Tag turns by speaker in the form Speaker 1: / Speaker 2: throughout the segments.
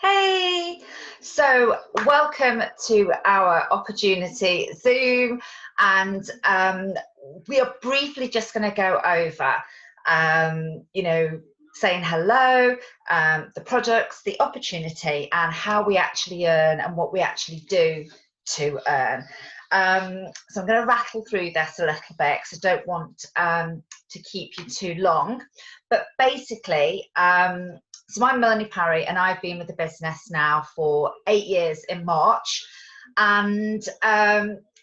Speaker 1: Hey, so welcome to our opportunity Zoom, and we are briefly just going to go over, saying hello, the products, the opportunity, and how we actually earn and what we actually do to earn. So I'm going to rattle through this a little bit because I don't want to keep you too long, but basically. So I'm Melanie Parry, and I've been with the business now for 8 years in March, and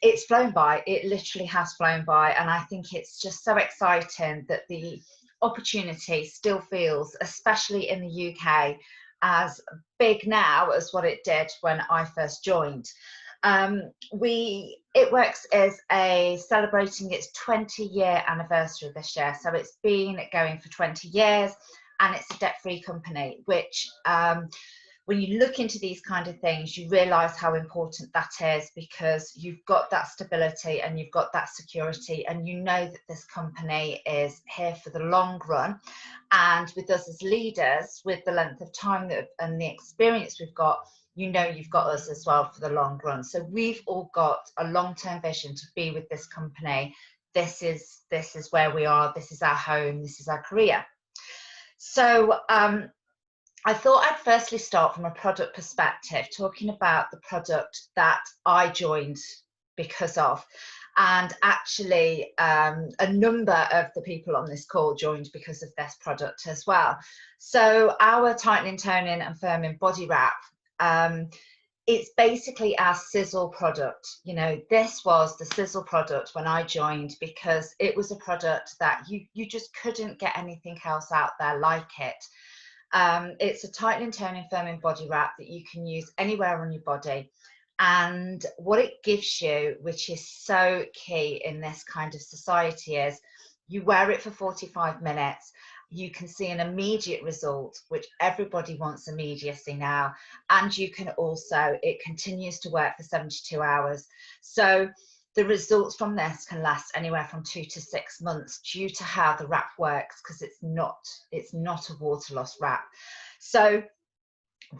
Speaker 1: it's flown by. It literally has flown by, and I think it's just so exciting that the opportunity still feels, especially in the UK, as big now as what it did when I first joined. It Works is celebrating its 20-year anniversary this year, so it's been going for 20 years. And it's a debt-free company, which when you look into these kind of things, you realise how important that is, because you've got that stability and you've got that security, and you know that this company is here for the long run. And with us as leaders, with the length of time and the experience we've got, you know you've got us as well for the long run. So we've all got a long-term vision to be with this company. This is where we are. This is our home. This is our career. So I thought I'd firstly start from a product perspective, talking about the product that I joined because of. And actually, a number of the people on this call joined because of this product as well. So our tightening, toning and firming body wrap, it's basically our sizzle product. This was the sizzle product when I joined, because it was a product that you just couldn't get anything else out there like it. It's a tightening, toning, firming body wrap that you can use anywhere on your body. And what it gives you, which is so key in this kind of society, is you wear it for 45 minutes. You can see an immediate result, which everybody wants immediacy now. And it continues to work for 72 hours. So the results from this can last anywhere from 2 to 6 months due to how the wrap works, because it's not a water loss wrap. So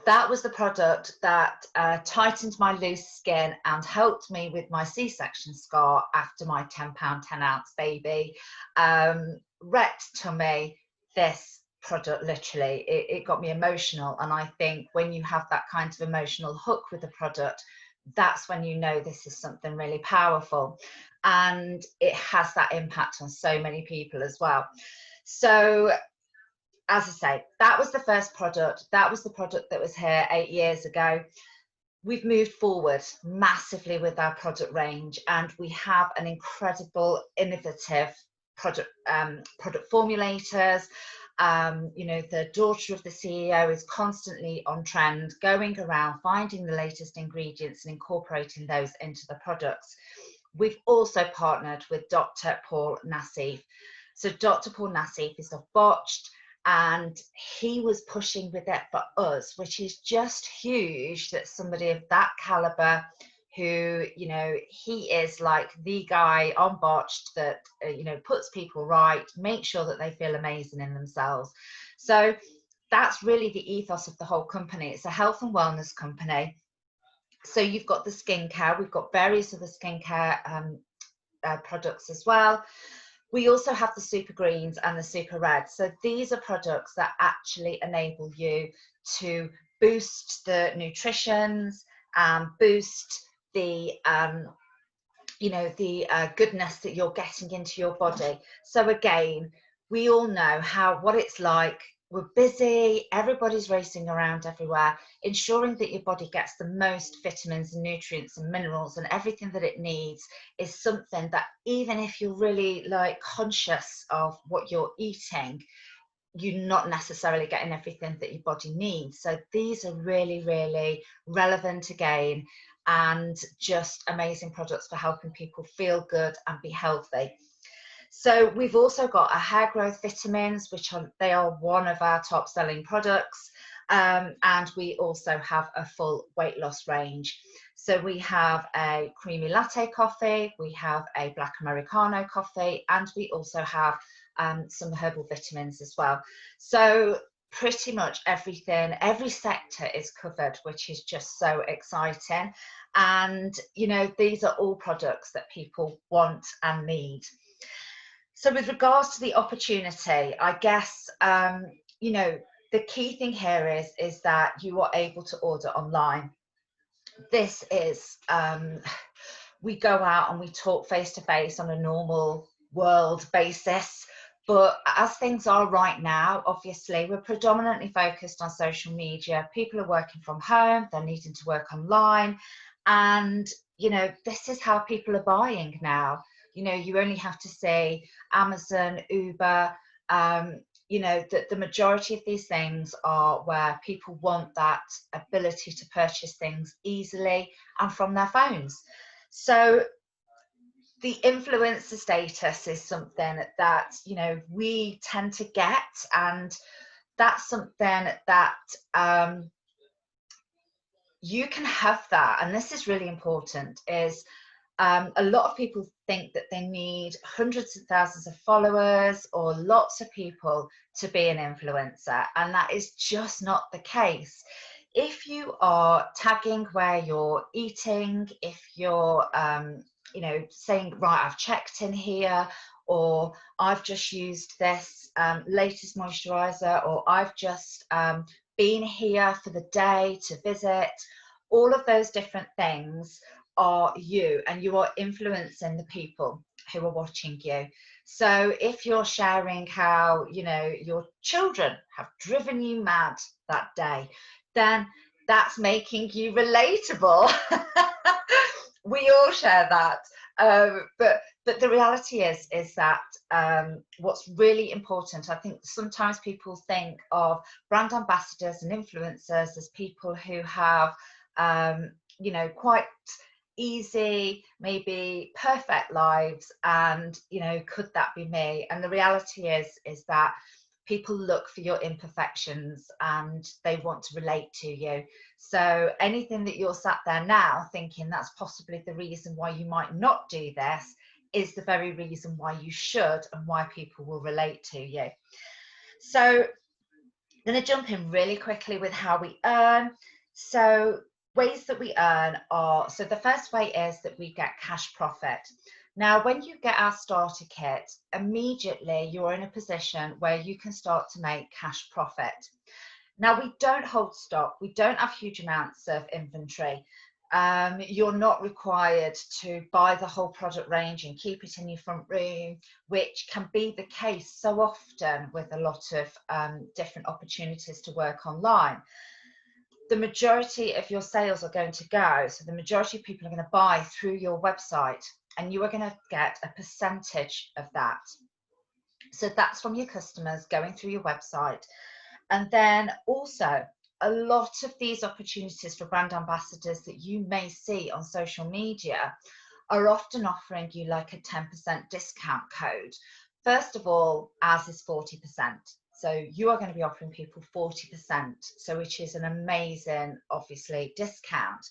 Speaker 1: that was the product that tightened my loose skin and helped me with my C-section scar after my 10-pound, 10-ounce baby. Wrecked tummy. This product literally, it got me emotional. And I think when you have that kind of emotional hook with the product, that's when you know this is something really powerful, and it has that impact on so many people as well. So as I say, that was the first product. That was the product that was here 8 years ago. We've moved forward massively with our product range, and we have an incredible, innovative product formulators. The daughter of the CEO is constantly on trend, going around, finding the latest ingredients and incorporating those into the products. We've also partnered with Dr. Paul Nassif. So Dr. Paul Nassif is of Botched, and he was pushing with it for us, which is just huge, that somebody of that caliber, who, he is like the guy on Botched that, puts people right, makes sure that they feel amazing in themselves. So that's really the ethos of the whole company. It's a health and wellness company. So you've got the skincare. We've got various other skincare products as well. We also have the super greens and the super reds. So these are products that actually enable you to boost the nutritions, boost the goodness that you're getting into your body. So again, we all know what it's like. We're busy, everybody's racing around everywhere. Ensuring that your body gets the most vitamins and nutrients and minerals and everything that it needs is something that, even if you're really conscious of what you're eating, you're not necessarily getting everything that your body needs. So these are really, really relevant again, and just amazing products for helping people feel good and be healthy. So we've also got our hair growth vitamins, they are one of our top selling products. And we also have a full weight loss range. So we have a creamy latte coffee, we have a black Americano coffee, and we also have some herbal vitamins as well. So pretty much everything, every sector is covered, which is just so exciting. And, you know, these are all products that people want and need. So with regards to the opportunity, I guess, you know, the key thing here is that you are able to order online. This is, we go out and we talk face to face on a normal world basis. But as things are right now, obviously, we're predominantly focused on social media. People are working from home, they're needing to work online. And, you know, this is how people are buying now. You know, you only have to say Amazon, Uber, you know, that the majority of these things are where people want that ability to purchase things easily and from their phones. So the influencer status is something that, you know, we tend to get, and that's something that you can have that. And this is really important, is a lot of people think that they need hundreds of thousands of followers or lots of people to be an influencer, and that is just not the case. If you are tagging where you're eating, if you're you know, saying, right, I've checked in here, or I've just used this latest moisturizer, or I've just been here for the day to visit, all of those different things are you, and you are influencing the people who are watching you. So if you're sharing how, you know, your children have driven you mad that day, then that's making you relatable. We all share that. But the reality is that what's really important, I think sometimes people think of brand ambassadors and influencers as people who have, you know, quite easy, maybe perfect lives, and, you know, could that be me? And the reality is that people look for your imperfections and they want to relate to you. So anything that you're sat there now thinking that's possibly the reason why you might not do this is the very reason why you should, and why people will relate to you. So I'm going to jump in really quickly with how we earn. So ways that we earn are, so the first way is that we get cash profit. Now, when you get our starter kit, immediately you're in a position where you can start to make cash profit. Now, we don't hold stock. We don't have huge amounts of inventory. You're not required to buy the whole product range and keep it in your front room, which can be the case so often with a lot of different opportunities to work online. The majority of your sales are going to go, so the majority of people are going to buy through your website, and you are going to get a percentage of that. So that's from your customers going through your website. And then also, a lot of these opportunities for brand ambassadors that you may see on social media are often offering you like a 10% discount code. First of all, ours is 40%. So you are going to be offering people 40%, so which is an amazing, obviously, discount.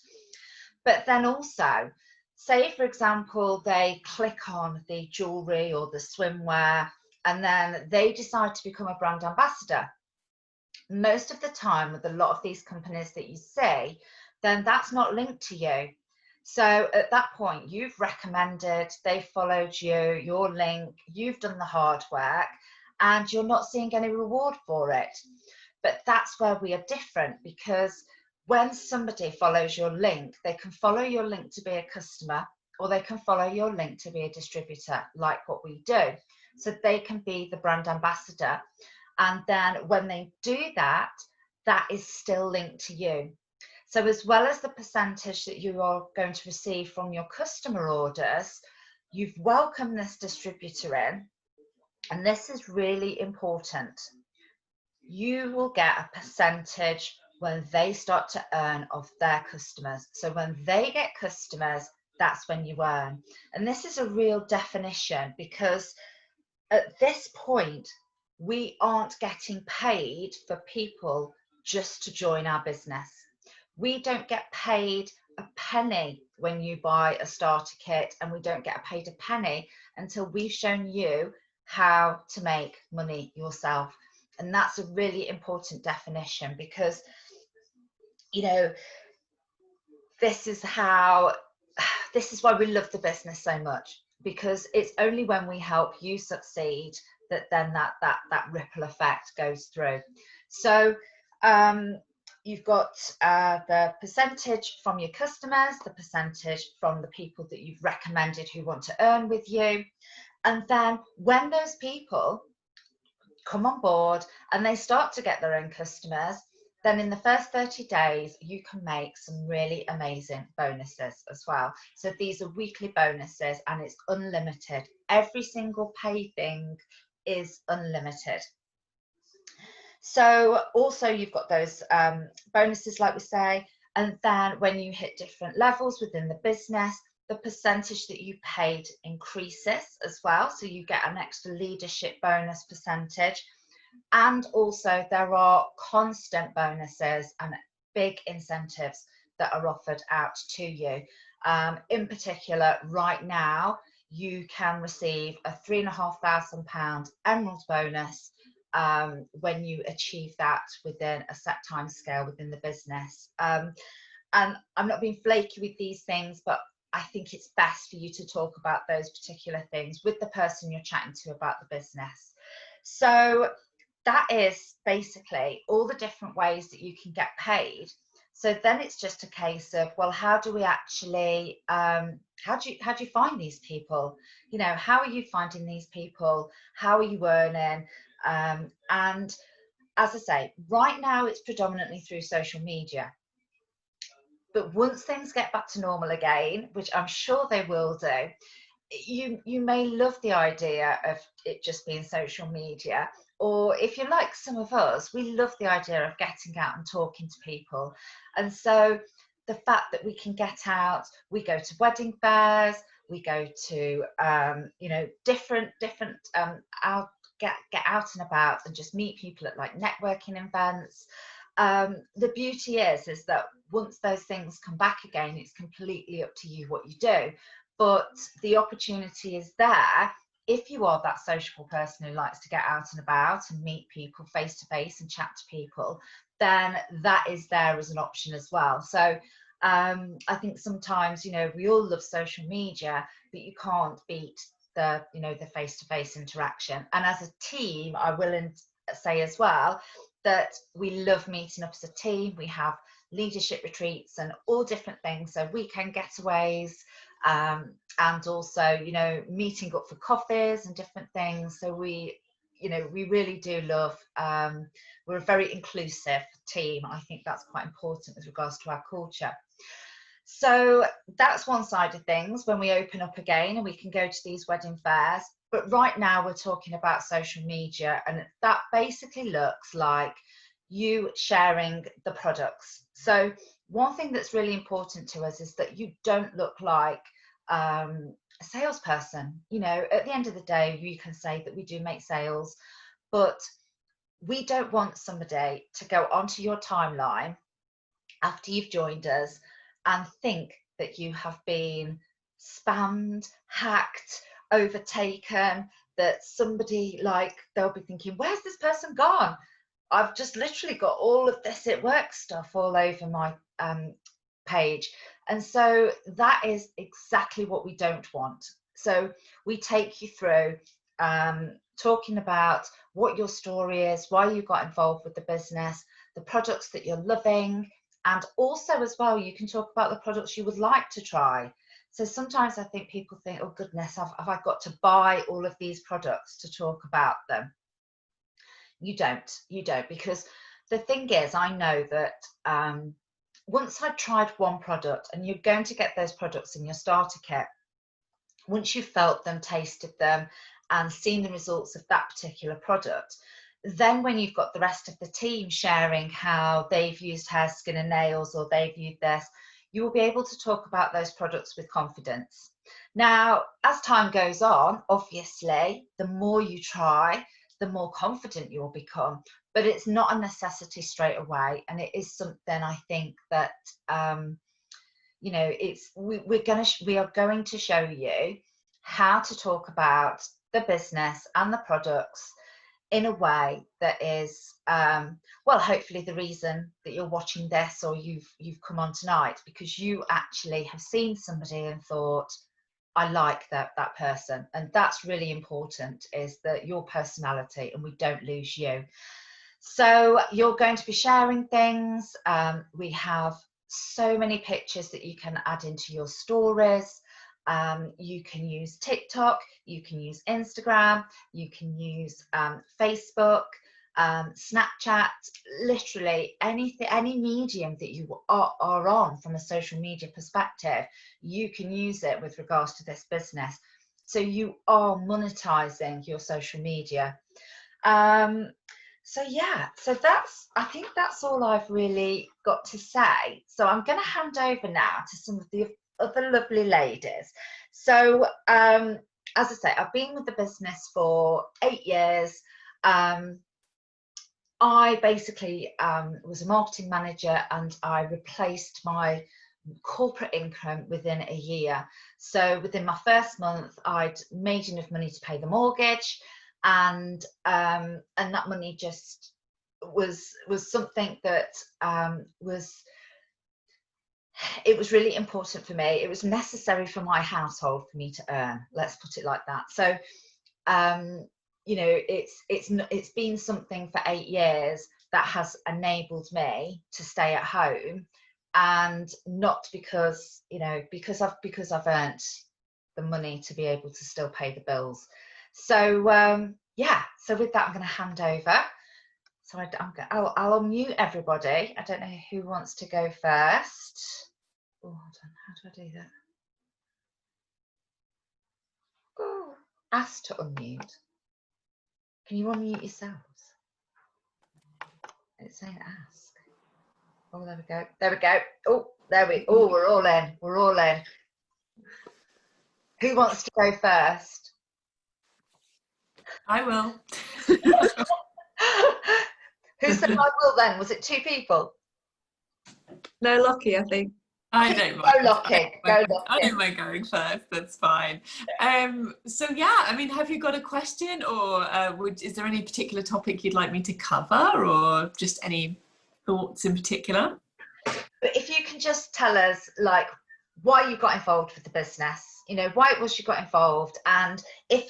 Speaker 1: But then also, say, for example, they click on the jewelry or the swimwear, and then they decide to become a brand ambassador. Most of the time, with a lot of these companies that you see, then that's not linked to you. So at that point, you've recommended, they followed you, your link, you've done the hard work, and you're not seeing any reward for it. But that's where we are different, because when somebody follows your link, they can follow your link to be a customer, or they can follow your link to be a distributor, like what we do. So they can be the brand ambassador. And then when they do that, that is still linked to you. So as well as the percentage that you are going to receive from your customer orders, you've welcomed this distributor in, and this is really important. You will get a percentage when they start to earn of their customers. So when they get customers, that's when you earn. And this is a real definition, because at this point, we aren't getting paid for people just to join our business. We don't get paid a penny when you buy a starter kit, and we don't get paid a penny until we've shown you how to make money yourself. And that's a really important definition, because, you know, this is why we love the business so much, because it's only when we help you succeed that then that ripple effect goes through. So you've got the percentage from your customers, the percentage from the people that you've recommended who want to earn with you. And then when those people come on board and they start to get their own customers, then in the first 30 days, you can make some really amazing bonuses as well. So these are weekly bonuses and it's unlimited. Every single pay thing is unlimited. So also you've got those bonuses, like we say, and then when you hit different levels within the business, the percentage that you paid increases as well. So you get an extra leadership bonus percentage. And also there are constant bonuses and big incentives that are offered out to you. In particular, right now, you can receive a £3,500 Emerald bonus when you achieve that within a set time scale within the business. And I'm not being flaky with these things, but I think it's best for you to talk about those particular things with the person you're chatting to about the business. So that is basically all the different ways that you can get paid. So then it's just a case of, well, how do we actually, how do you find these people? You know, how are you finding these people? How are you earning? And as I say, right now it's predominantly through social media. But once things get back to normal again, which I'm sure they will do, you may love the idea of it just being social media, or if you're like some of us, we love the idea of getting out and talking to people. And so the fact that we can get out, we go to wedding fairs, we go to you know, different out, get out and about and just meet people at like networking events. The beauty is that once those things come back again, it's completely up to you what you do. But the opportunity is there if you are that sociable person who likes to get out and about and meet people face to face and chat to people, then that is there as an option as well. So I think sometimes, you know, we all love social media, but you can't beat the, you know, the face to face interaction. And as a team, I will say as well that we love meeting up as a team. We have leadership retreats and all different things, so weekend getaways, and also, you know, meeting up for coffees and different things. So we, you know, we really do love, we're a very inclusive team. I think that's quite important with regards to our culture. So that's one side of things when we open up again and we can go to these wedding fairs. But right now we're talking about social media, and that basically looks like you sharing the products. So one thing that's really important to us is that you don't look like a salesperson. You know, at the end of the day, you can say that we do make sales, but we don't want somebody to go onto your timeline after you've joined us and think that you have been spammed, hacked, overtaken, that somebody, like, they'll be thinking, where's this person gone? I've just literally got all of this It Works stuff all over my page. And so that is exactly what we don't want. So we take you through talking about what your story is, why you got involved with the business, the products that you're loving, and also as well, you can talk about the products you would like to try. So sometimes I think people think, oh goodness, have I got to buy all of these products to talk about them? You don't, because the thing is, I know that once I've tried one product, and you're going to get those products in your starter kit, once you've felt them, tasted them, and seen the results of that particular product, then when you've got the rest of the team sharing how they've used Hair, Skin and Nails, or they've used this, you will be able to talk about those products with confidence. Now, as time goes on, obviously, the more you try, the more confident you'll become, but it's not a necessity straight away. And it is something, I think, that, you know, we are going to show you how to talk about the business and the products in a way that is, well, hopefully the reason that you're watching this or you've come on tonight, because you actually have seen somebody and thought, I like that person. And that's really important, is that your personality, and we don't lose you. So you're going to be sharing things. We have so many pictures that you can add into your stories. You can use TikTok, you can use Instagram, you can use Facebook, Snapchat, literally anything, any medium that you are on from a social media perspective, you can use it with regards to this business. So you are monetizing your social media. So yeah, so I think that's all I've really got to say. So I'm going to hand over now to some of the other lovely ladies. So as I say, I've been with the business for 8 years. I basically was a marketing manager, and I replaced my corporate income within a year. So within my first month, I'd made enough money to pay the mortgage, and that money just was something that it was really important for me. It was necessary for my household for me to earn, let's put it like that. So you know, it's been something for 8 years that has enabled me to stay at home, and not because, you know, because I've earned the money to be able to still pay the bills. So yeah, so with that, I'm going to hand over. So I'll unmute everybody. I don't know who wants to go first. Oh, hold on, how do I do that? Oh, ask to unmute. Can you unmute yourselves? It's saying ask. Oh, there we go. There we go. Oh, we're all in. We're all in. Who wants to go first?
Speaker 2: I will.
Speaker 1: Who said I will then? Was it 2 people?
Speaker 3: No, Lockie, I think.
Speaker 2: I don't mind.
Speaker 1: Go Lockie. Go Lockie.
Speaker 2: I don't mind going first. That's fine. So yeah, I mean, have you got a question, or is there any particular topic you'd like me to cover, or just any thoughts in particular?
Speaker 1: But if you can just tell us, like, why you got involved with the business, you know, why it was you got involved, and if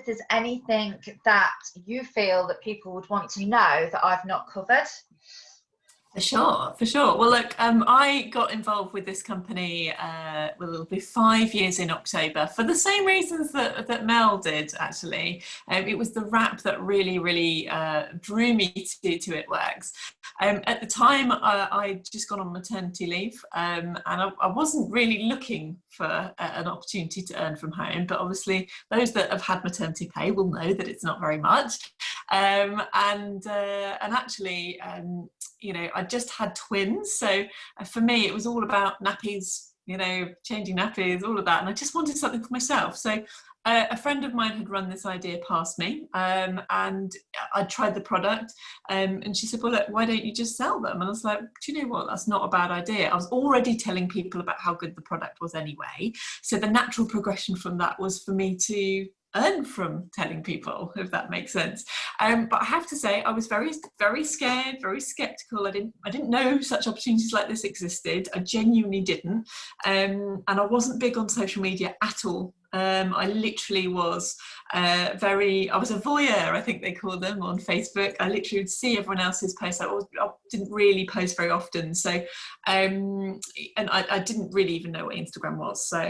Speaker 1: there's anything that you feel that people would want to know that I've not covered.
Speaker 2: For sure. Well, look, I got involved with this company, well, it'll be 5 years in October, for the same reasons that Mel did, actually. It was the wrap that really drew me to It Works. At the time, I'd just gone on maternity leave, and I wasn't really looking for an opportunity to earn from home, but obviously those that have had maternity pay will know that it's not very much. And actually, you know, I just had twins, so for me it was all about nappies, you know, changing nappies, all of that, and I just wanted something for myself. So a friend of mine had run this idea past me, and I tried the product, and she said, well, look, why don't you just sell them? And I was like, do you know what, that's not a bad idea. I was already telling people about how good the product was anyway, so the natural progression from that was for me to earn from telling people, if that makes sense. But I have to say, I was very scared, very skeptical. I didn't know such opportunities like this existed. I genuinely didn't, and I wasn't big on social media at all. I literally was I was a voyeur, I think they call them, on Facebook. I literally would see everyone else's posts. I didn't really post very often, so and I didn't really even know what Instagram was, so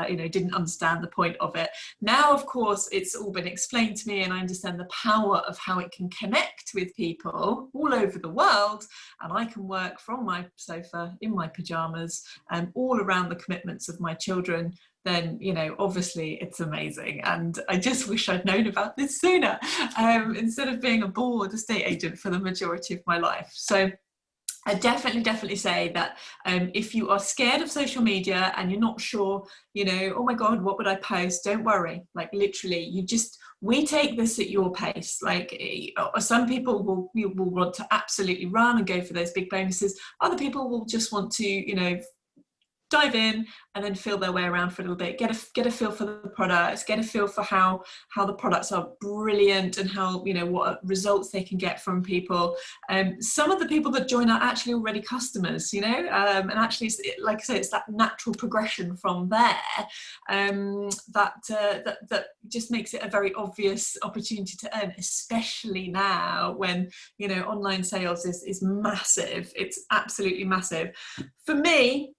Speaker 2: you know, didn't understand the point of it. Now, of course, it's all been explained to me, and I understand the power of how it can connect with people all over the world, and I can work from my sofa in my pajamas, all around the commitments of my children. Then, you know, obviously it's amazing, and I just wish I'd known about this sooner, instead of being a bored estate agent for the majority of my life. So I definitely say that if you are scared of social media and you're not sure, you know, oh my God, what would I post? Don't worry. Like, literally, we take this at your pace. Like, some people will want to absolutely run and go for those big bonuses. Other people will just want to, you know, dive in and then feel their way around for a little bit, get a feel for the products, get a feel for how the products are brilliant and how, you know, what results they can get from people. Some of the people that join are actually already customers, you know, and actually, like I say, it's that natural progression from there that just makes it a very obvious opportunity to earn, especially now when, you know, online sales is massive. It's absolutely massive. For me,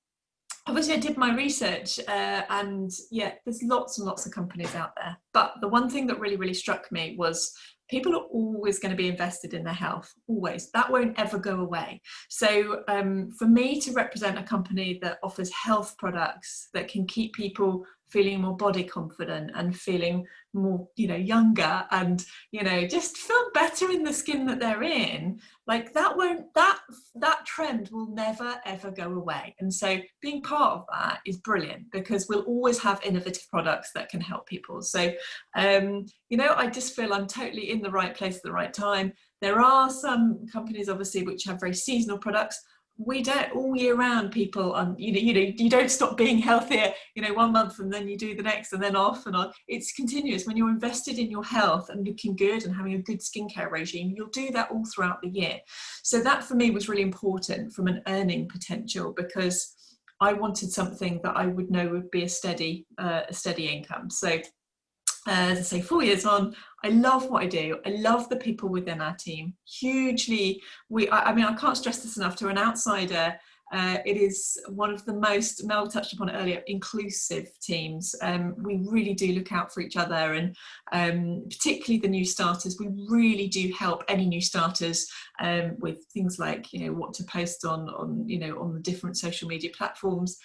Speaker 2: obviously I did my research and yeah, there's lots and lots of companies out there. But the one thing that really struck me was people are always going to be invested in their health, always. That won't ever go away. So for me to represent a company that offers health products that can keep people feeling more body confident and feeling more, you know, younger and, you know, just feel better in the skin that they're in, like that trend will never ever go away. And so being part of that is brilliant because we'll always have innovative products that can help people. So you know, I just feel I'm totally in the right place at the right time. There are some companies obviously which have very seasonal products. We don't, all year round people you don't stop being healthier, you know, 1 month and then you do the next and then off and on. It's continuous. When you're invested in your health and looking good and having a good skincare regime, you'll do that all throughout the year. So that for me was really important from an earning potential, because I wanted something that I would know would be a steady income. So as I say, 4 years on, I love what I do. I love the people within our team hugely. I mean, I can't stress this enough. To an outsider, it is one of the most, Mel touched upon it earlier, inclusive teams. We really do look out for each other, and particularly the new starters. We really do help any new starters with things like, you know, what to post on you know, on the different social media platforms.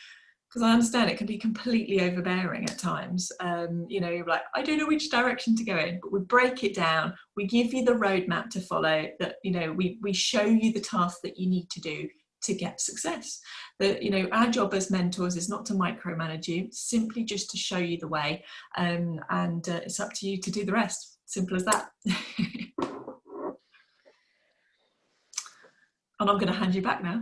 Speaker 2: Because I understand it can be completely overbearing at times. You know, you're like, I don't know which direction to go in, but we break it down. We give you the roadmap to follow. That, you know, we show you the task that you need to do to get success. That, you know, our job as mentors is not to micromanage you, simply just to show you the way, and it's up to you to do the rest. Simple as that. And I'm going to hand you back now.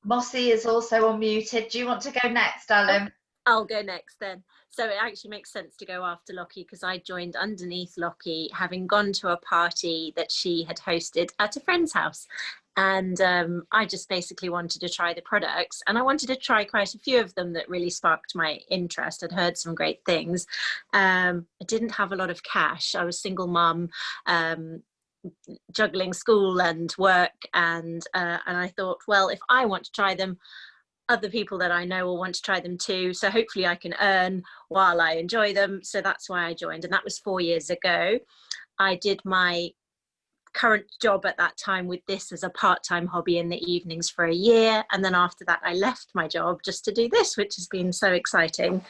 Speaker 1: Mossy is also unmuted. Do you want to go next, Alan?
Speaker 4: I'll go next then. So it actually makes sense to go after Lockie, because I joined underneath Lockie, having gone to a party that she had hosted at a friend's house. And I just basically wanted to try the products, and I wanted to try quite a few of them that really sparked my interest. I'd heard some great things. I didn't have a lot of cash. I was single mum, juggling school and work, and I thought, well, if I want to try them, other people that I know will want to try them too, so hopefully I can earn while I enjoy them. So that's why I joined, and that was 4 years ago. I did my current job at that time with this as a part-time hobby in the evenings for a year, and then after that I left my job just to do this, which has been so exciting.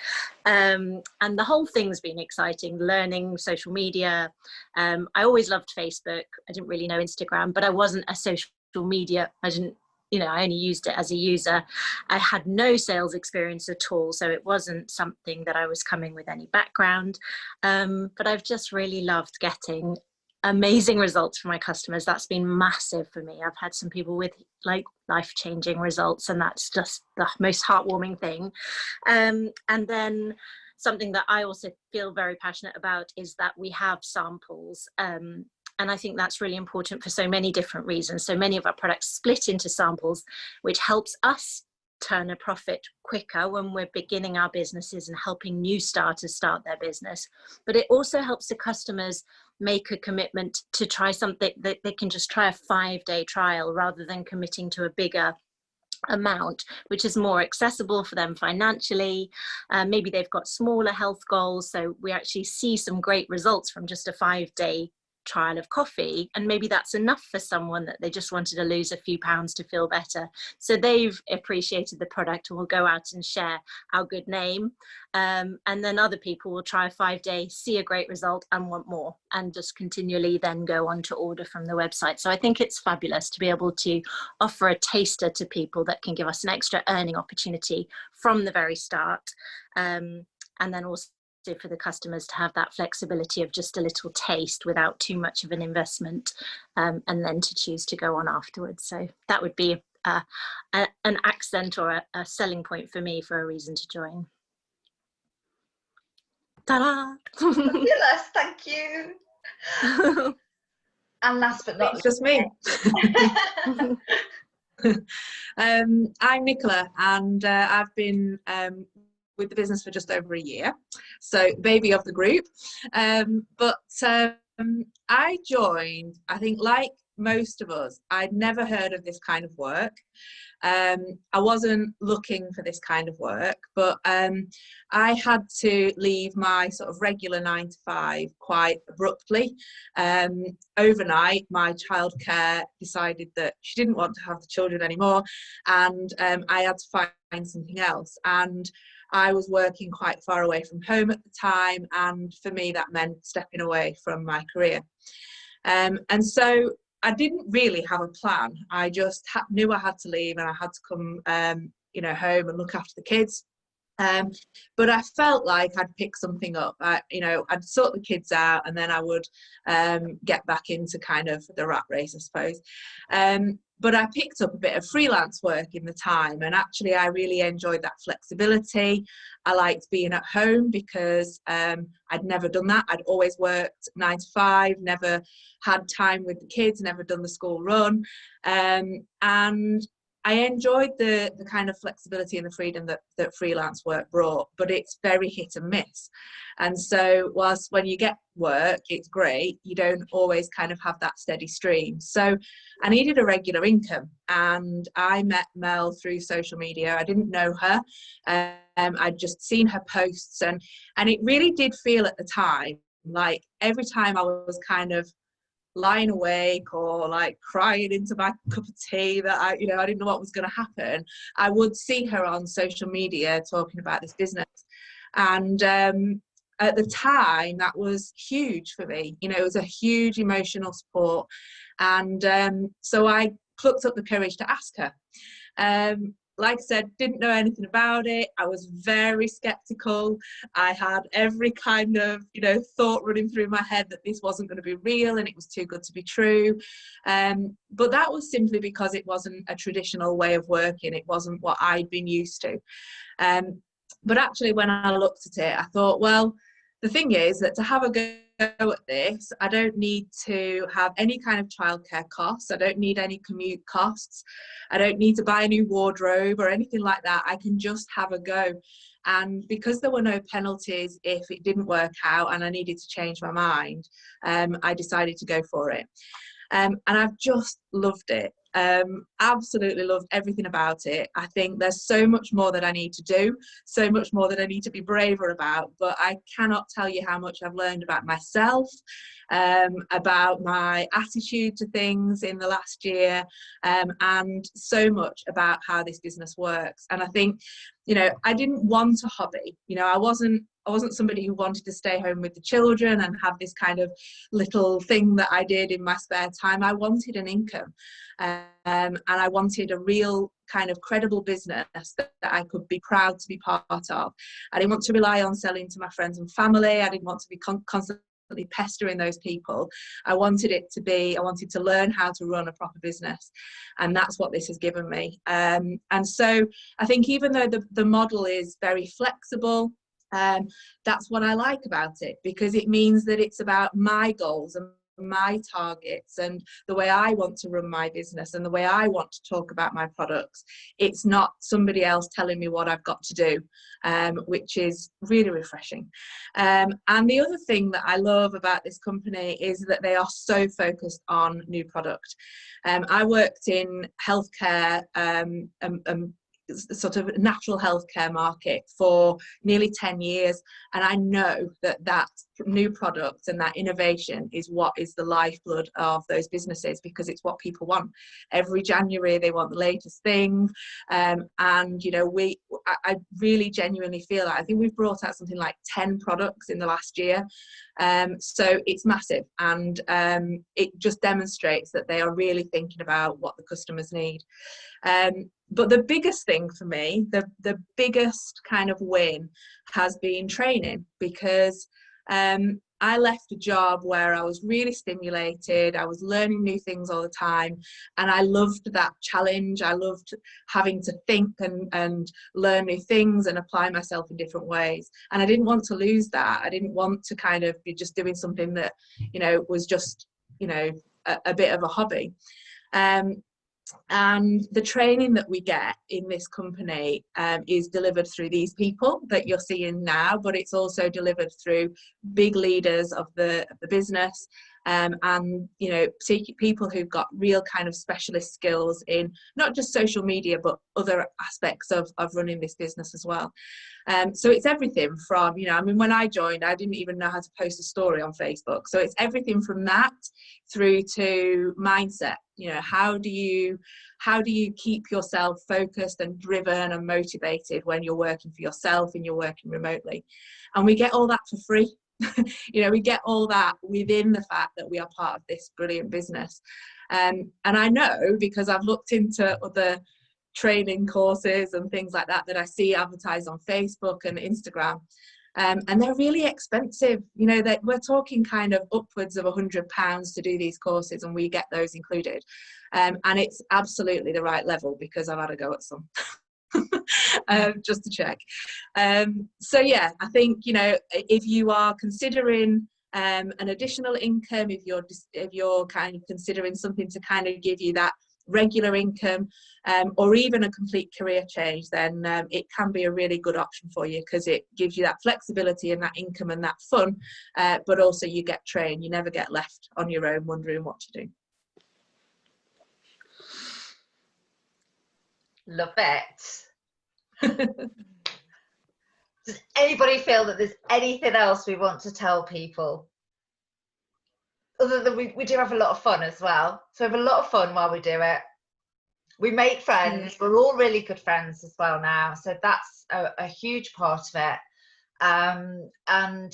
Speaker 4: And the whole thing's been exciting, learning social media. I always loved Facebook. I didn't really know Instagram, but I wasn't a social media, I only used it as a user. I had no sales experience at all, so it wasn't something that I was coming with any background. But I've just really loved getting amazing results for my customers. That's been massive for me. I've had some people with like life-changing results, and that's just the most heartwarming thing. And then something that I also feel very passionate about is that we have samples. And I think that's really important for so many different reasons. So many of our products split into samples, which helps us turn a profit quicker when we're beginning our businesses and helping new starters start their business. But it also helps the customers make a commitment to try something that they can just try a 5-day trial rather than committing to a bigger amount, which is more accessible for them financially. Maybe they've got smaller health goals, so we actually see some great results from just a 5-day trial of coffee, and maybe that's enough for someone that they just wanted to lose a few pounds to feel better. So they've appreciated the product and will go out and share our good name, and then other people will try a 5-day, see a great result and want more, and just continually then go on to order from the website. So I think it's fabulous to be able to offer a taster to people that can give us an extra earning opportunity from the very start, and then also for the customers to have that flexibility of just a little taste without too much of an investment, and then to choose to go on afterwards. So that would be an accent or a selling point for me for a reason to join. Ta-da!
Speaker 1: Fabulous, thank you. And last but not
Speaker 3: It's just me. I'm Nicola, and I've been with the business for just over a year, so baby of the group. But I joined, I think like most of us, I'd never heard of this kind of work. I wasn't looking for this kind of work, but I had to leave my sort of regular 9 to 5 quite abruptly. Overnight, my childcare decided that she didn't want to have the children anymore, and I had to find something else. And I was working quite far away from home at the time, and for me that meant stepping away from my career. And so I didn't really have a plan. I just knew I had to leave, and I had to come home and look after the kids. But I felt like I'd pick something up. I'd sort the kids out, and then I would get back into kind of the rat race, I suppose. But I picked up a bit of freelance work in the time, and actually I really enjoyed that flexibility. I liked being at home because I'd never done that. I'd always worked 9 to 5, never had time with the kids, never done the school run. And I enjoyed the kind of flexibility and the freedom that freelance work brought, but it's very hit and miss. And so whilst when you get work, it's great, you don't always kind of have that steady stream. So I needed a regular income, and I met Mel through social media. I didn't know her. I'd just seen her posts, and it really did feel at the time like every time I was kind of lying awake or like crying into my cup of tea that I didn't know what was going to happen, I would see her on social media talking about this business. And at the time, that was huge for me. It was a huge emotional support. And so I plucked up the courage to ask her. Like I said, didn't know anything about it. I was very skeptical. I had every kind of, thought running through my head that this wasn't going to be real and it was too good to be true. But that was simply because it wasn't a traditional way of working. It wasn't what I'd been used to. But actually, when I looked at it, I thought, well, the thing is that to have a go at this, I don't need to have any kind of childcare costs. I don't need any commute costs. I don't need to buy a new wardrobe or anything like that. I can just have a go. And because there were no penalties if it didn't work out and I needed to change my mind, I decided to go for it. And I've just loved it. Absolutely loved everything about it. I think there's so much more that I need to do, so much more that I need to be braver about, but I cannot tell you how much I've learned about myself, about my attitude to things in the last year, and so much about how this business works. And I think, I didn't want a hobby. I wasn't somebody who wanted to stay home with the children and have this kind of little thing that I did in my spare time. I wanted an income, and I wanted a real kind of credible business that I could be proud to be part of. I didn't want to rely on selling to my friends and family. I didn't want to be constantly pestering those people. I wanted to learn how to run a proper business, and that's what this has given me. And so I think even though the model is very flexible, that's what I like about it, because it means that it's about my goals and my targets and the way I want to run my business and the way I want to talk about my products. It's not somebody else telling me what I've got to do, which is really refreshing. And the other thing that I love about this company is that they are so focused on new product. I worked in healthcare, sort of natural healthcare market for nearly 10 years, and I know that new product and that innovation is what is the lifeblood of those businesses, because it's what people want. Every January they want the latest thing, and I really genuinely feel that I think we've brought out something like 10 products in the last year, so it's massive, and it just demonstrates that they are really thinking about what the customers need. But the biggest thing for me, the biggest kind of win has been training, because I left a job where I was really stimulated, I was learning new things all the time, and I loved that challenge. I loved having to think and learn new things and apply myself in different ways. And I didn't want to lose that. I didn't want to kind of be just doing something that, you know, was just, you know, a bit of a hobby. And the training that we get in this company is delivered through these people that you're seeing now, but it's also delivered through big leaders of the business, and you know, people who've got real kind of specialist skills in not just social media but other aspects of running this business as well. So it's everything from, you know, I mean, when I joined, I didn't even know how to post a story on Facebook. So it's everything from that through to mindset. You know, how do you keep yourself focused and driven and motivated when you're working for yourself and you're working remotely? And we get all that for free. You know, we get all that within the fact that we are part of this brilliant business. And I know, because I've looked into other training courses and things like that I see advertised on Facebook and Instagram, and they're really expensive. You know, that we're talking kind of upwards of £100 to do these courses, and we get those included. And it's absolutely the right level, because I've had a go at some. Just to check. So yeah, I think, you know, if you are considering an additional income, if you're kind of considering something to kind of give you that regular income, or even a complete career change, then it can be a really good option for you, because it gives you that flexibility and that income and that fun, but also you get trained. You never get left on your own wondering what to do.
Speaker 1: Love it. Does anybody feel that there's anything else we want to tell people? Other than we do have a lot of fun as well. So we have a lot of fun while we do it. We make friends. We're all really good friends as well now. So that's a huge part of it. And,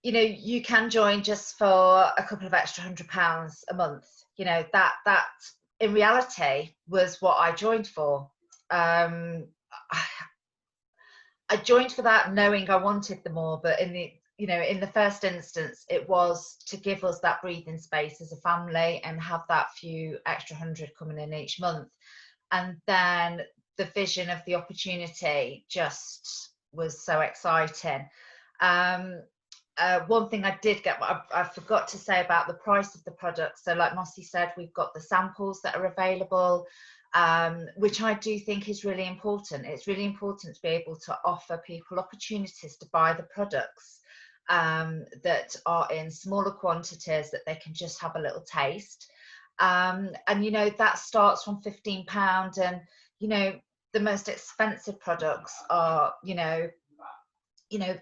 Speaker 1: you know, you can join just for a couple of extra £100 a month. You know, that in reality was what I joined for. I joined for that knowing I wanted them more, but in the first instance, it was to give us that breathing space as a family and have that few extra £100 coming in each month. And then the vision of the opportunity just was so exciting. One thing I did get, I forgot to say about the price of the product. So like Mossy said, we've got the samples that are available, which I do think is really important. It's really important to be able to offer people opportunities to buy the products that are in smaller quantities, that they can just have a little taste. And, you know, that starts from £15. And, you know, the most expensive products are, you know,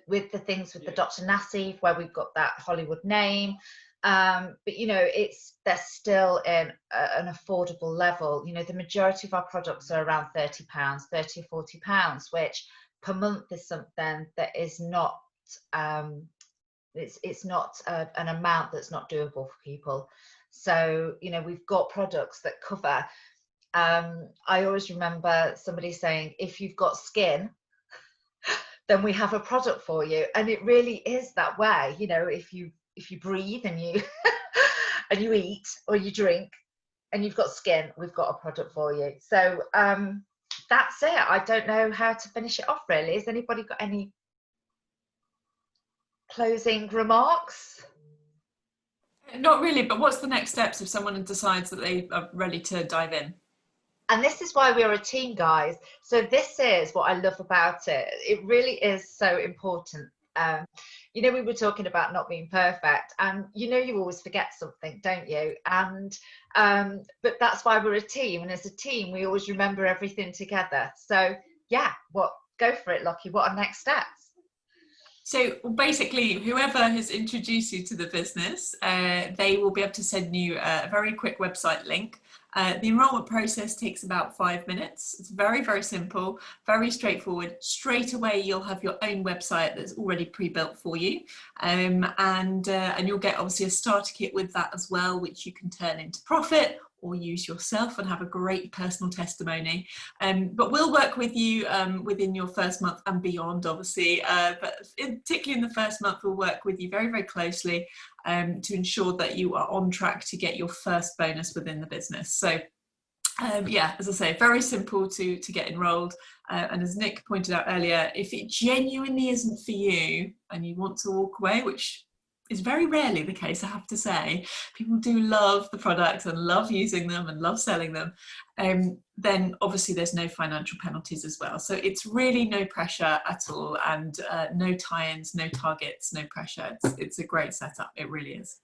Speaker 1: with the things with the Dr. Nassif, where we've got that Hollywood name. But, you know, they're still in an affordable level. You know, the majority of our products are around £30, £30 or £40, which per month is something that is not, it's not an amount that's not doable for people. So, you know, we've got products that cover. I always remember somebody saying, if you've got skin, then we have a product for you. And it really is that way. You know, if you breathe and you and you eat or you drink and you've got skin, we've got a product for you. So that's it. I don't know how to finish it off, really. Has anybody got any closing remarks?
Speaker 2: Not really, but what's the next steps if someone decides that they are ready to dive in?
Speaker 1: And this is why we're a team, guys. So this is what I love about it. It really is so important. You know, we were talking about not being perfect, and you know, you always forget something, don't you? And but that's why we're a team, and as a team we always remember everything together. So yeah, go for it, Lockie. What are next steps?
Speaker 2: So basically, whoever has introduced you to the business, they will be able to send you a very quick website link. The enrollment process takes about 5 minutes. It's very, very simple, very straightforward. Straight away, you'll have your own website that's already pre-built for you. And you'll get obviously a starter kit with that as well, which you can turn into profit or use yourself and have a great personal testimony. But we'll work with you within your first month and beyond, obviously, but particularly in the first month, we'll work with you very, very closely to ensure that you are on track to get your first bonus within the business. So yeah, as I say, very simple to get enrolled. And as Nick pointed out earlier, if it genuinely isn't for you and you want to walk away, which is very rarely the case, I have to say, people do love the products and love using them and love selling them, then obviously there's no financial penalties as well. So it's really no pressure at all, and no tie-ins, no targets, no pressure. It's a great setup, it really is.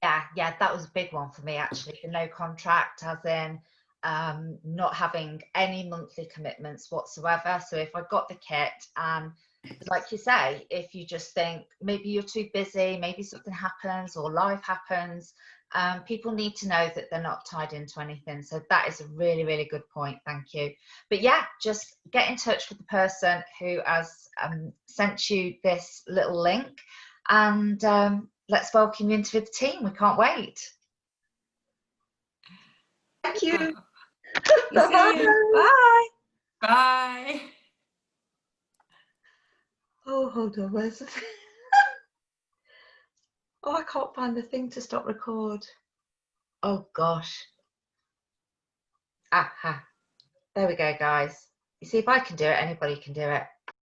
Speaker 1: Yeah, that was a big one for me actually, the no contract, as in not having any monthly commitments whatsoever. So if I got the kit, and like you say, if you just think maybe you're too busy, maybe something happens or life happens, people need to know that they're not tied into anything. So that is a really, really good point. Thank you. But yeah, just get in touch with the person who has sent you this little link, and let's welcome you into the team. We can't wait.
Speaker 3: Thank you.
Speaker 2: Bye. Bye.
Speaker 1: Oh, hold on, where's it? Oh, I can't find the thing to stop record. Oh gosh. Aha. There we go, guys. You see, if I can do it, anybody can do it.